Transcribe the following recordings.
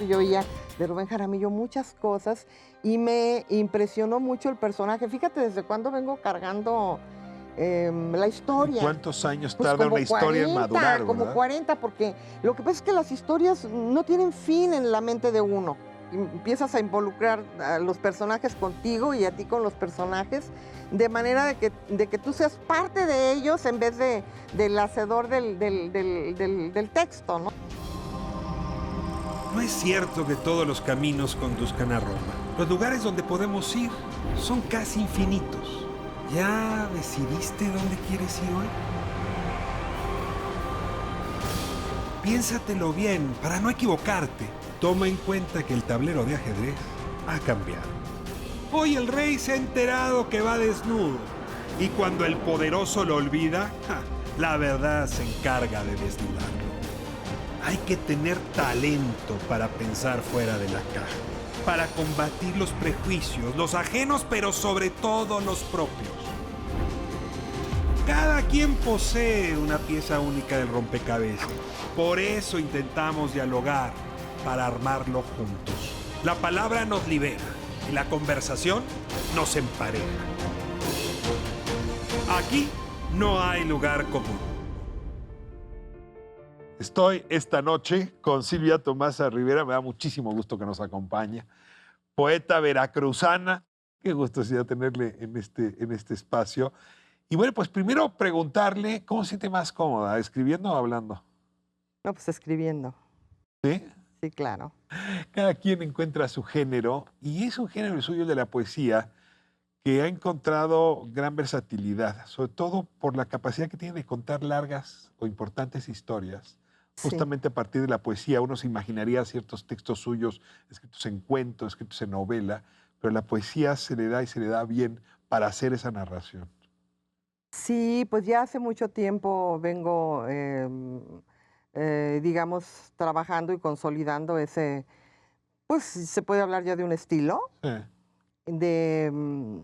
que yo veía de Rubén Jaramillo muchas cosas y me impresionó mucho el personaje. Fíjate desde cuándo vengo cargando la historia. ¿Cuántos años Pues tarda una como historia en 40, madurar, como verdad? 40, porque lo que pasa es que las historias no tienen fin en la mente de uno. Empiezas a involucrar a los personajes contigo y a ti con los personajes, de manera de que tú seas parte de ellos en vez del hacedor del texto, ¿no? No es cierto que todos los caminos conduzcan a Roma. Los lugares donde podemos ir son casi infinitos. ¿Ya decidiste dónde quieres ir hoy? Piénsatelo bien para no equivocarte. Toma en cuenta que el tablero de ajedrez ha cambiado. Hoy el rey se ha enterado que va desnudo. Y cuando el poderoso lo olvida, la verdad se encarga de desnudarlo. Hay que tener talento para pensar fuera de la caja, para combatir los prejuicios, los ajenos, pero sobre todo los propios. Cada quien posee una pieza única del rompecabezas. Por eso intentamos dialogar, para armarlo juntos. La palabra nos libera y la conversación nos empareja. Aquí no hay lugar común. Estoy esta noche con Silvia Tomasa Rivera, me da muchísimo gusto que nos acompañe. Poeta veracruzana, qué gusto sería tenerle en este espacio. Y bueno, pues primero preguntarle, ¿cómo se siente más cómoda, escribiendo o hablando? No, pues escribiendo. ¿Sí? Sí, claro. Cada quien encuentra su género y es un género el suyo el de la poesía que ha encontrado gran versatilidad, sobre todo por la capacidad que tiene de contar largas o importantes historias. Sí. Justamente a partir de la poesía uno se imaginaría ciertos textos suyos escritos en cuentos, escritos en novela, pero la poesía se le da y se le da bien para hacer esa narración. Sí, pues ya hace mucho tiempo vengo, digamos, trabajando y consolidando ese, pues se puede hablar ya de un estilo, Sí. de,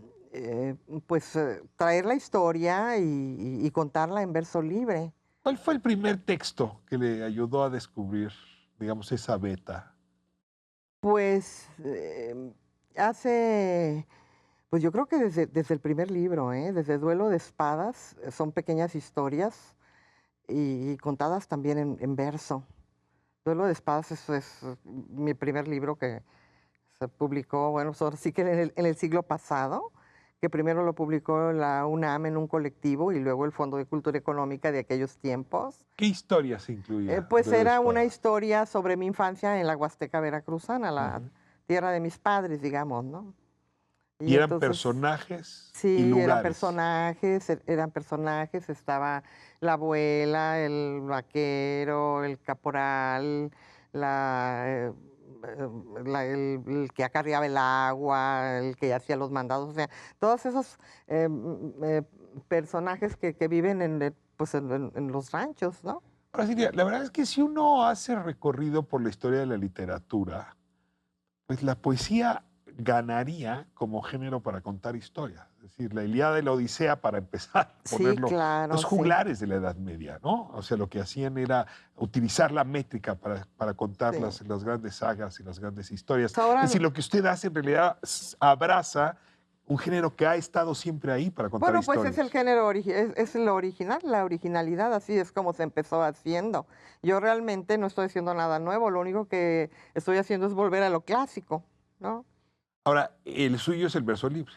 pues traer la historia y contarla en verso libre. ¿Cuál fue el primer texto que le ayudó a descubrir, digamos, esa beta? Pues hace, pues yo creo que desde el primer libro, desde Duelo de Espadas, son pequeñas historias y contadas también en verso. Duelo de Espadas es mi primer libro que se publicó, bueno, ahora sí que en el siglo pasado, que primero lo publicó la UNAM en un colectivo y luego el Fondo de Cultura Económica de aquellos tiempos. ¿Qué historia se incluía Pues de la era una espada? historia sobre mi infancia en la Huasteca veracruzana, la Ujú. tierra de mis padres, digamos, ¿no? Y Y eran entonces, personajes y sí, lugares. eran personajes, estaba la abuela, el vaquero, el caporal, la, el que acarreaba el agua, el que hacía los mandados, o sea, todos esos personajes que viven pues en los ranchos, ¿no? Ahora, Silvia, la verdad es que si uno hace recorrido por la historia de la literatura, pues la poesía ganaría como género para contar historias. Es decir, la Ilíada y la Odisea, para empezar a Sí, ponerlo, claro, los sí, juglares de la Edad Media, ¿no? O sea, lo que hacían era utilizar la métrica para contar sí. las grandes sagas y las grandes historias. Es decir, Sobran. lo que usted hace en realidad abraza un género que ha estado siempre ahí para contar Bueno, pues es el historias. género, es lo original, la originalidad, así es como se empezó haciendo. Yo realmente no estoy haciendo nada nuevo, lo único que estoy haciendo es volver a lo clásico, ¿no? Ahora, el suyo es el verso libre.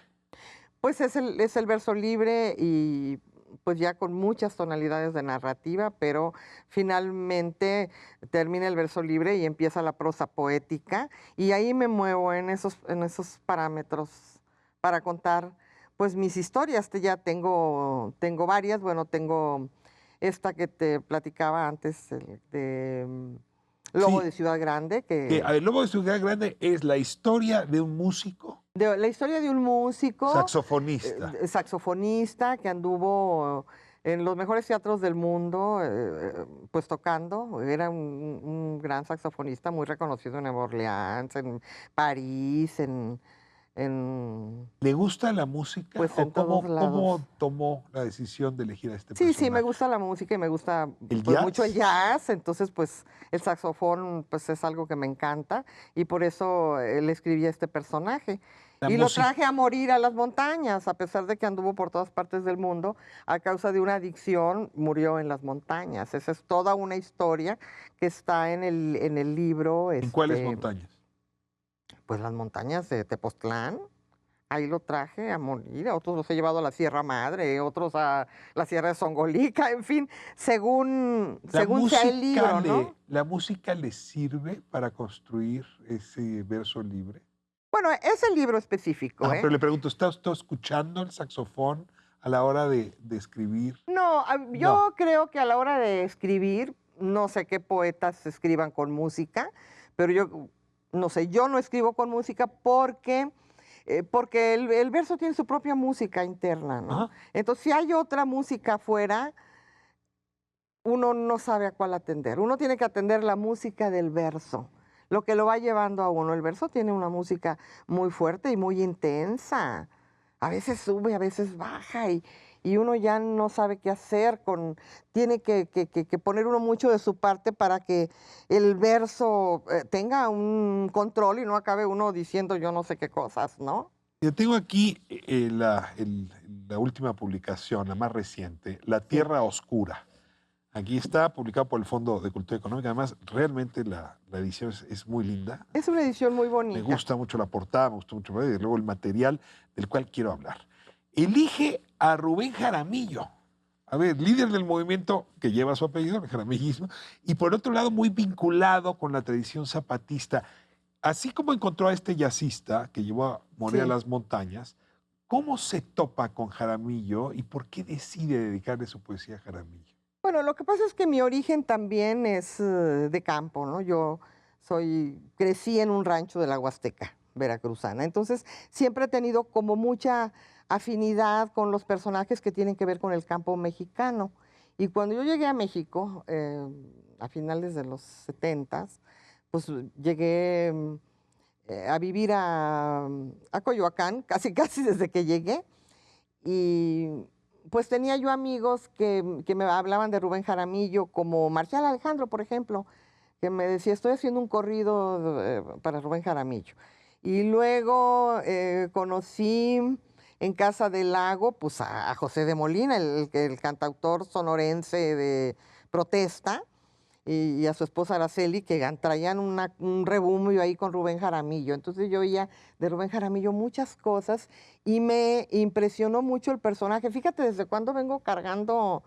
Pues es el verso libre y pues ya con muchas tonalidades de narrativa, pero finalmente termina el verso libre y empieza la prosa poética y ahí me muevo en esos parámetros para contar pues mis historias. Ya tengo varias, bueno, tengo esta que te platicaba antes de Lobo Sí, de Ciudad Grande, que que a ver, Lobo de Ciudad Grande es la historia de un músico de la historia de un músico, saxofonista. saxofonista que anduvo en los mejores teatros del mundo, pues tocando. Era un gran saxofonista muy reconocido en Nueva Orleans, en París, ¿Le gusta la música pues o en todos cómo lados. tomó la decisión de elegir a este Sí, sí, me personaje? gusta la música y me gusta ¿El pues mucho el jazz? jazz, entonces pues el saxofón pues es algo que me encanta y por eso le escribí a este personaje. La Y lo música. traje a morir a las montañas, a pesar de que anduvo por todas partes del mundo, a causa de una adicción, murió en las montañas. Esa es toda una historia que está en el libro, ¿En cuáles montañas? pues las montañas de Tepoztlán. Ahí lo traje a morir, a otros los he llevado a la Sierra Madre, otros a la Sierra de Songolica, en fin, según sea el libro, ¿no? ¿La música le sirve para construir ese verso libre? Bueno, es el libro específico, Ah, ¿eh? pero le pregunto, ¿está usted escuchando el saxofón a la hora de escribir? No, No. yo creo que a la hora de escribir, no sé qué poetas escriban con música, pero yo, no sé, yo no escribo con música porque el verso tiene su propia música interna, ¿no? Ajá. Entonces, si hay otra música afuera, uno no sabe a cuál atender. Uno tiene que atender la música del verso, lo que lo va llevando a uno. El verso tiene una música muy fuerte y muy intensa. A veces sube, a veces baja y uno ya no sabe qué hacer. Tiene que poner uno mucho de su parte para que el verso tenga un control y no acabe uno diciendo yo no sé qué cosas, ¿no? Yo tengo aquí la última publicación, la más reciente, La Sí. Tierra Oscura. Aquí está, publicado por el Fondo de Cultura Económica. Además, realmente la edición es muy linda. Es una edición muy bonita. Me gusta mucho la portada, me gustó mucho, y desde luego el material del cual quiero hablar. Elige a Rubén Jaramillo. A ver, líder del movimiento que lleva su apellido, el jaramillismo, y por otro lado muy vinculado con la tradición zapatista. Así como encontró a este jazzista que llevó a morir a Sí. las montañas, ¿cómo se topa con Jaramillo y por qué decide dedicarle su poesía a Jaramillo? Bueno, lo que pasa es que mi origen también es de campo, ¿no? Crecí en un rancho de la Huasteca veracruzana, entonces siempre he tenido como mucha afinidad con los personajes que tienen que ver con el campo mexicano. Y cuando yo llegué a México, a finales de los 70, pues llegué a vivir a Coyoacán, casi casi desde que llegué. Y pues tenía yo amigos que me hablaban de Rubén Jaramillo, como Marcial Alejandro, por ejemplo, que me decía, estoy haciendo un corrido para Rubén Jaramillo. Y luego conocí en Casa del Lago pues, a José de Molina, el cantautor sonorense de protesta, y a su esposa Araceli, que traían un rebumbio ahí con Rubén Jaramillo. Entonces yo oía de Rubén Jaramillo muchas cosas y me impresionó mucho el personaje. Fíjate desde cuándo vengo cargando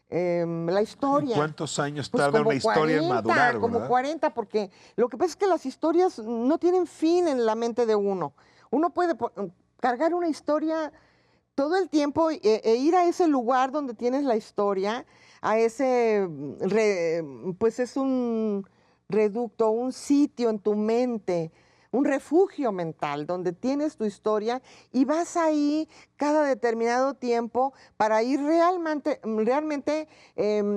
la historia. ¿Cuántos años Pues tarda como una historia en 40, madurar, como verdad? 40, porque lo que pasa es que las historias no tienen fin en la mente de uno. Uno puede cargar una historia todo el tiempo e ir a ese lugar donde tienes la historia, a ese, pues es un reducto, un sitio en tu mente, un refugio mental donde tienes tu historia y vas ahí cada determinado tiempo para ir realmente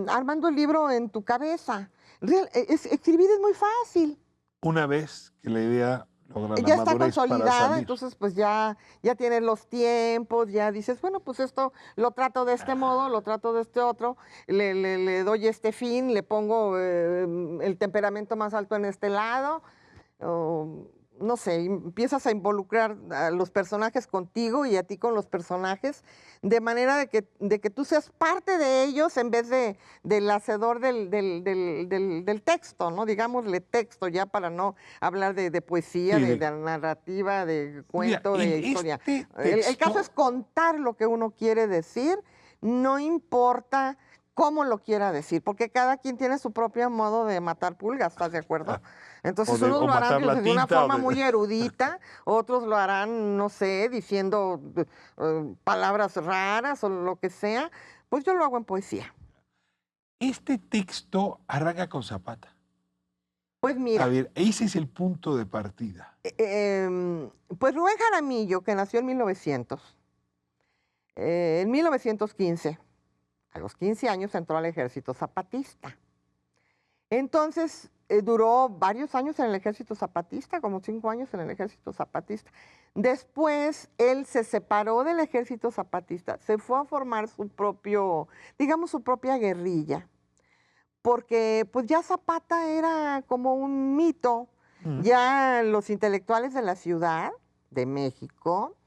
armando el libro en tu cabeza. Escribir es muy fácil. Una vez que la idea logra la Ya está madurez para consolidada, salir. entonces pues ya tienes los tiempos, ya dices, bueno, pues esto lo trato de este modo, lo trato de este otro, le doy este fin, le pongo el temperamento más alto en este lado, o, no sé, empiezas a involucrar a los personajes contigo y a ti con los personajes, de manera de que tú seas parte de ellos en vez del hacedor del texto, ¿no? Digámosle texto ya para no hablar de poesía, Sí, de narrativa, de Mira, cuento, en de historia. este El caso texto, es contar lo que uno quiere decir, no importa cómo lo quiera decir, porque cada quien tiene su propio modo de matar pulgas, ¿estás de acuerdo? Entonces unos o lo harán matar la de una tinta, forma muy erudita, otros lo harán, no sé, diciendo palabras raras o lo que sea. Pues yo lo hago en poesía. este texto arranca con Zapata. Pues A mira, ver, ese es el punto de partida. pues Rubén Jaramillo, que nació en 1900, en 1915, a los 15 años entró al ejército zapatista. Entonces, duró varios años en el Ejército Zapatista, como 5 años en el Ejército Zapatista. Después él se separó del Ejército Zapatista, se fue a formar su propio, digamos, su propia guerrilla, porque pues ya Zapata era como un mito, ya los intelectuales de la Ciudad de México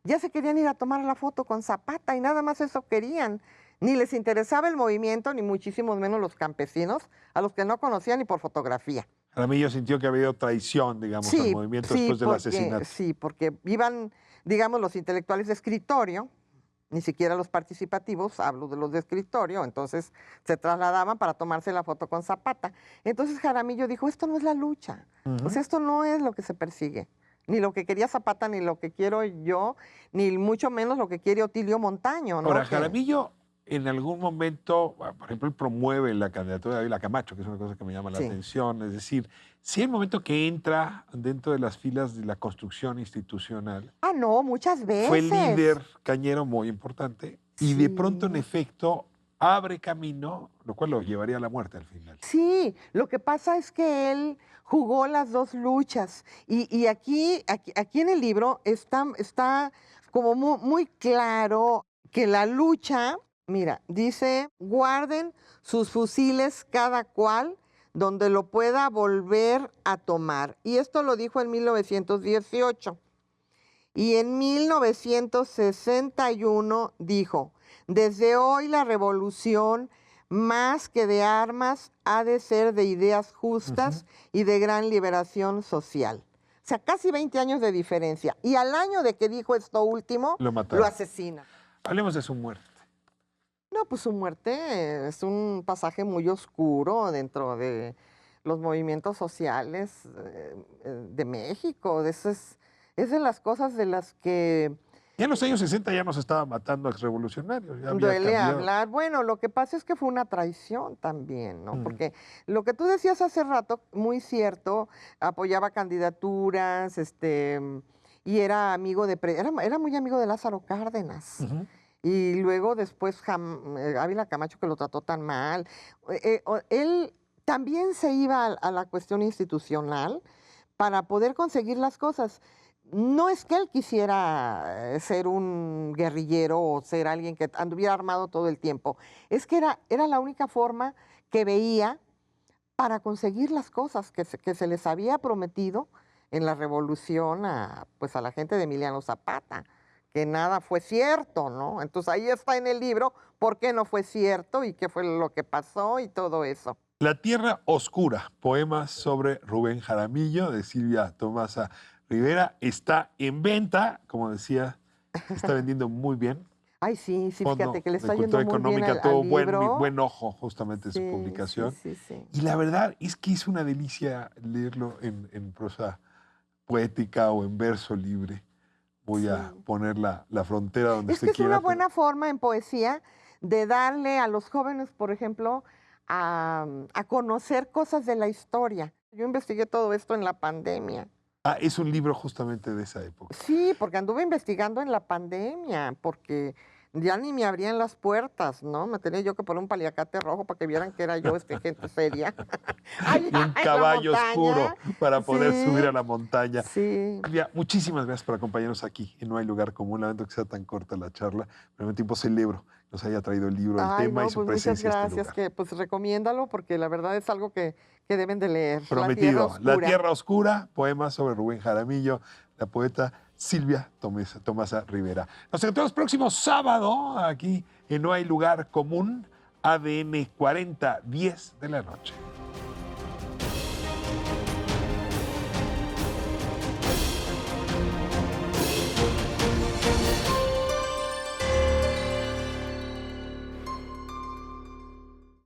ya se querían ir a tomar la foto con Zapata y nada más eso querían. Ni les interesaba el movimiento, ni muchísimo menos los campesinos, a los que no conocían ni por fotografía. Jaramillo sintió que había habido traición, digamos, al movimiento después del asesinato. Sí, porque iban, digamos, los intelectuales de escritorio, ni siquiera los participativos, hablo de los de escritorio, entonces se trasladaban para tomarse la foto con Zapata. Entonces Jaramillo dijo, esto no es la lucha, o sea, esto no es lo que se persigue, ni lo que quería Zapata, ni lo que quiero yo, ni mucho menos lo que quiere Otilio Montaño, ¿no? Ahora, Jaramillo en algún momento, por ejemplo, él promueve la candidatura de Ávila Camacho, que es una cosa que me llama la atención, es decir, si hay un momento que entra dentro de las filas de la construcción institucional. Ah, no, muchas veces. Fue el líder cañero muy importante y de pronto, en efecto, abre camino, lo cual lo llevaría a la muerte al final. Sí, lo que pasa es que él jugó las dos luchas y aquí en el libro está como muy claro que la lucha, mira, dice, guarden sus fusiles cada cual donde lo pueda volver a tomar. Y esto lo dijo en 1918. Y en 1961 dijo, desde hoy la revolución, más que de armas, ha de ser de ideas justas y de gran liberación social. O sea, casi 20 años de diferencia. Y al año de que dijo esto último, lo asesina. Hablemos de su muerte. No, pues su muerte es un pasaje muy oscuro dentro de los movimientos sociales de México. Es de las cosas de las que... Ya en los años 60 ya nos estaba matando a exrevolucionarios. Duele hablar. Bueno, lo que pasa es que fue una traición también, ¿no? Porque lo que tú decías hace rato, muy cierto, apoyaba candidaturas, y era amigo era muy amigo de Lázaro Cárdenas. Y luego después Ávila Camacho, que lo trató tan mal. Él también se iba a la cuestión institucional para poder conseguir las cosas. No es que él quisiera ser un guerrillero o ser alguien que anduviera armado todo el tiempo. Es que era la única forma que veía para conseguir las cosas que se les había prometido en la revolución a la gente de Emiliano Zapata, que nada fue cierto, ¿no? Entonces ahí está en el libro por qué no fue cierto y qué fue lo que pasó y todo eso. La Tierra Oscura, poemas sobre Rubén Jaramillo, de Silvia Tomasa Rivera, está en venta, como decía, está vendiendo muy bien. Ay, sí, fíjate que le está yendo muy bien al tuvo buen ojo justamente en su publicación. Sí. Y la verdad es que es una delicia leerlo en prosa poética o en verso libre. Voy a poner la frontera donde usted quiera. Es que es una buena forma en poesía de darle a los jóvenes, por ejemplo, a conocer cosas de la historia. Yo investigué todo esto en la pandemia. Ah, es un libro justamente de esa época. Sí, porque anduve investigando en la pandemia, porque ya ni me abrían las puertas, ¿no? Me tenía yo que poner un paliacate rojo para que vieran que era yo gente seria. Y un caballo oscuro para poder subir a la montaña. Sí. Silvia, muchísimas gracias por acompañarnos aquí en No Hay Lugar Común. Lamento que sea tan corta la charla, pero al mismo tiempo celebro que nos haya traído el libro, el tema y su presencia. Muchas gracias, que recomiéndalo porque la verdad es algo que deben de leer. Prometido. La Tierra Oscura, poemas sobre Rubén Jaramillo, la poeta Silvia Tomasa Rivera. Nos encontramos próximo sábado aquí en No Hay Lugar Común, ADN 40, 10 de la noche.